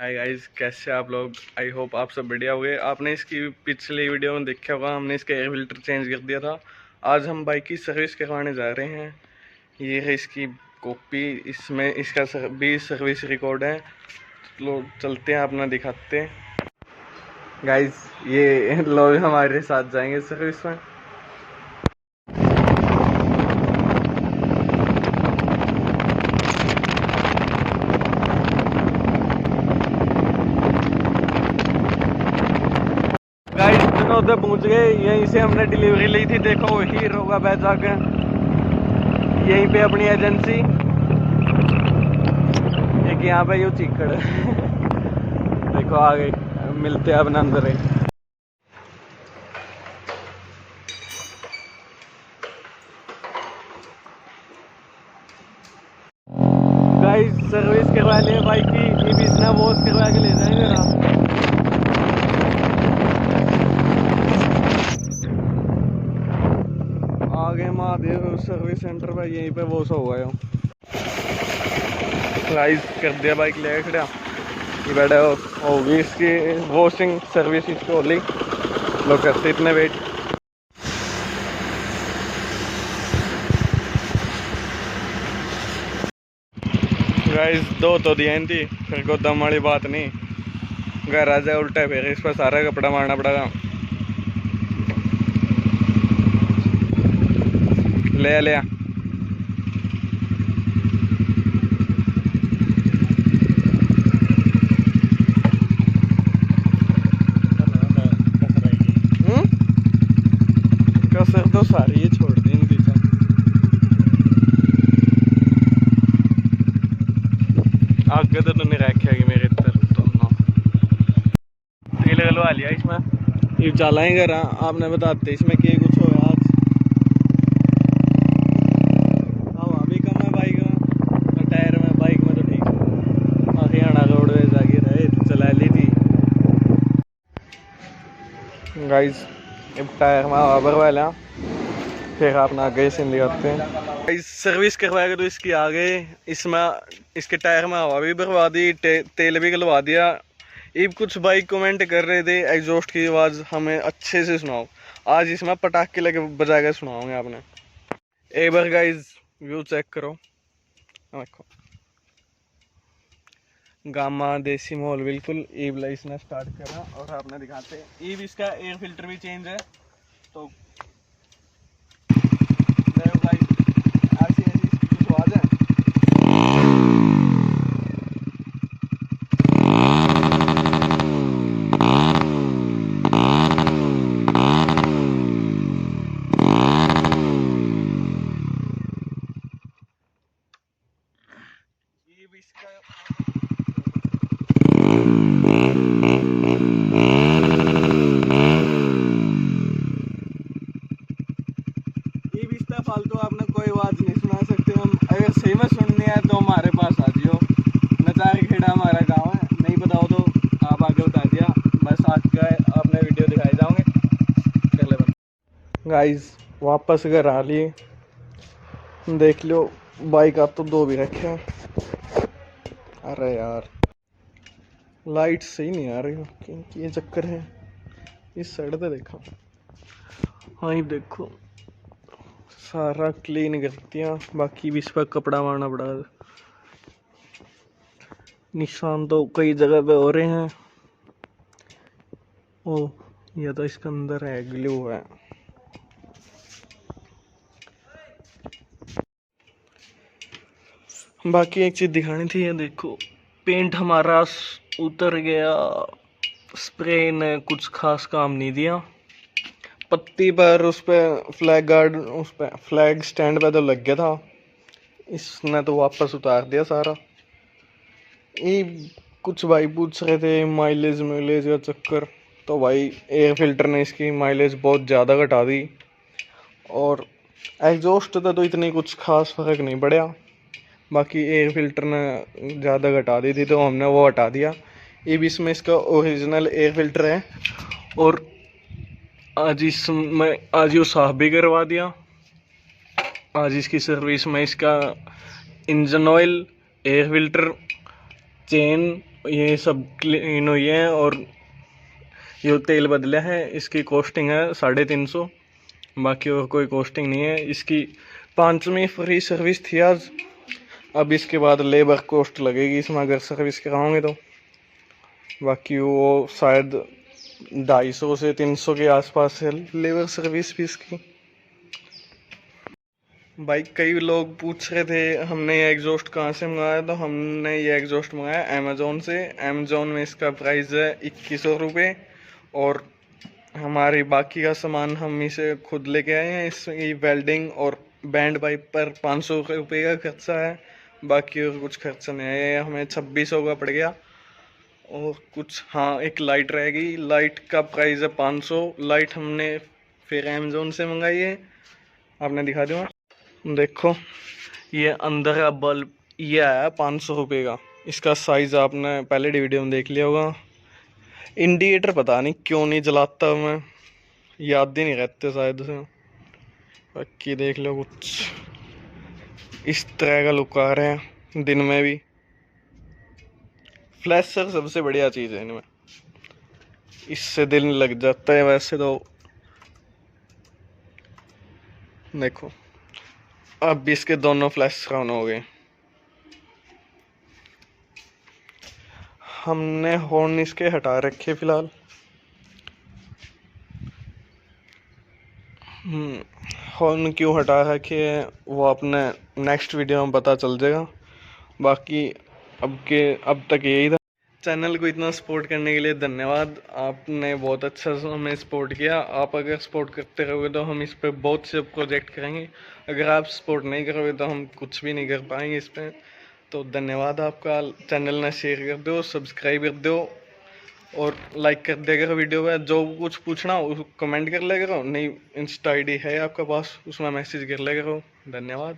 Hi guys, कैसे आप लोग। आई होप आप सब बढ़िया होंगे। आपने इसकी पिछली वीडियो में देखा होगा, हमने इसका एयर फिल्टर चेंज कर दिया था। आज हम बाइक की सर्विस करवाने जा रहे हैं। ये है इसकी कॉपी, इसमें इसका भी सर्विस रिकॉर्ड है। लोग चलते हैं, अपना दिखाते हैं गाइस। ये लोग हमारे साथ जाएंगे सर्विस में। गाइस उधर पहुंच गए। यहीं से हमने डिलीवरी ली थी। देखो हीरो का बैच आके यहीं पे अपनी एजेंसी। एक यहाँ पे यू चिकड़ देखो आगे मिलते हैं अपने अंदर ही। गाइस सर्विस करवा लिए बाइक की। ये भी इसने वॉश करवा के ले जाएंगे ना। आगे महादेव सर्विस सेंटर पे यहीं पे वॉश होगा। यो गाइस कर दिया, बाइक ले खड़ा। ये बैठा होगी इसकी वॉशिंग सर्विस इसको होली। लोग करते इतने वेट। गाइस दो तो दिया थी, फिर को दम वाली बात नहीं। घर आ जाए उल्टा, फिर इस पर सारा कपड़ा मारना पड़ेगा। ले लिया। कसर तो सारी ये छोड़ दी इनकी। आगे तो नहीं रखेगी मेरे तरफ तो ना। तेल गलवा लिया इसमें। ये चलाएंगे घर। आपने बताते इसमें क्या कुछ हो आज। हवा भी कम है बाइक में और टायर में। बाइक में तो ठीक है। हरियाणा रोडवेज आगे रहे तो चला ली थी। गाइस अब टायर में हवा भरवा लिया, फिर अपना आगे से दिखाते हैं। इस सर्विस करवाएगा तो इसकी आगे इसमें इसके टायर में हवा भी भरवा दी, तेल भी गलवा दिया। ये कुछ बाइक कमेंट कर रहे थे एग्जॉस्ट की आवाज़ हमें अच्छे से सुनाओ। आज इसमें पटाखे लगे बजा के सुनाओगे आपने। एक बार गाइस व्यू चेक करो। देखो गामा देसी माहौल बिल्कुल। ईब इसने स्टार्ट करा और आपने दिखाते हैं। ईब इसका एयर फिल्टर भी चेंज है। तो फालतू आपने कोई बात नहीं सुना सकते। हम अगर सही में सुननी है तो हमारे पास आ जियो। नचार खेड़ा हमारा गांव है। नहीं बताओ तो आप आगे बता दिया। बस आज का आपने वीडियो दिखाए जाओगे कर ले। गाइस वापस घर आ लिए। देख लो बाइक आप तो दो भी रखे हैं। अरे यार लाइट सही नहीं आ रही क्योंकि ये चक्कर है। इस साइड पे देखो। हाँ ये देखो सारा क्लीन कर दिया। बाकी भी इस पर कपड़ा मारना पड़ा। निशान तो कई जगह पे हो रहे हैं। ओ ये तो इसके अंदर है, ग्लू है। बाकी एक चीज दिखानी थी। ये देखो पेंट हमारा उतर गया। स्प्रे ने कुछ खास काम नहीं दिया। पत्ती पर उस पर फ्लैग गार्ड, उस पर फ्लैग स्टैंड पे तो लग गया था। इसने तो वापस उतार दिया सारा। ये कुछ भाई पूछ रहे थे माइलेज माइलेज का चक्कर। तो भाई एयर फिल्टर ने इसकी माइलेज बहुत ज़्यादा घटा दी। और एग्जॉस्ट तो इतनी कुछ खास फर्क नहीं पड़ा। बाकी एयर फिल्टर ने ज़्यादा घटा दी थी तो हमने वो हटा दिया। ये भी इसमें इसका ओरिजिनल एयर फिल्टर है। और आज ये साफ भी करवा दिया। आज इसकी सर्विस में इसका engine oil, air filter, chain ये सब क्लीन हुई है और ये तेल बदला है। इसकी कॉस्टिंग है 350, बाकी और कोई कॉस्टिंग नहीं है। इसकी 5वीं फ्री सर्विस थी आज। अब इसके बाद लेबर कॉस्ट लगेगी इसमें अगर सर्विस कराओगे तो। बाकी वो शायद 250 से 300 के आसपास है लेबर सर्विस भी इसकी। भाई कई लोग पूछ रहे थे हमने ये एग्जॉस्ट कहाँ से मंगाया, तो हमने ये एग्जॉस्ट मंगाया अमेजोन से। अमेजोन में इसका प्राइस है 2100 रुपये और हमारी बाकी का सामान हम इसे खुद लेके आए हैं। इसकी वेल्डिंग और बैंड पाइप पर 500 रुपये का खर्चा है, बाकी और कुछ खर्चा नहीं है। हमें 2600 का पड़ गया। और कुछ हाँ, एक लाइट रहेगी, लाइट का प्राइस है 500। लाइट हमने फिर अमेजोन से मंगाई है, आपने दिखा दूँगा। देखो ये अंदर का बल्ब ये आया 500 रुपये का। इसका साइज़ आपने पहले वीडियो में देख लिया होगा। इंडिकेटर पता नहीं क्यों नहीं जलाता, मैं याद ही नहीं रहते शायद से। बाकी देख लो कुछ इस तरह का लुक आ रहा है दिन में भी। फ्लैशर सबसे बढ़िया चीज़ है इनमें, इससे दिन लग जाता है। वैसे तो देखो अब भी इसके दोनों फ्लैश ऑन हो गए। हमने हॉर्न इसके हटा रखे फिलहाल। हॉर्न क्यों हटा रखे वो अपने नेक्स्ट वीडियो में पता चल जाएगा। बाकी अब तक यही था। चैनल को इतना सपोर्ट करने के लिए धन्यवाद। आपने बहुत अच्छा हमें सपोर्ट किया। आप अगर सपोर्ट करते रहोगे तो हम इस पर बहुत से प्रोजेक्ट करेंगे। अगर आप सपोर्ट नहीं करोगे तो हम कुछ भी नहीं कर पाएंगे इस पर। तो धन्यवाद आपका। चैनल ने शेयर कर दो, सब्सक्राइब कर दो और लाइक कर दिया करो वीडियो में। जो कुछ पूछना हो कमेंट कर ले करो, नहीं इंस्टा ID है आपके पास, उसमें मैसेज कर ले करो। धन्यवाद।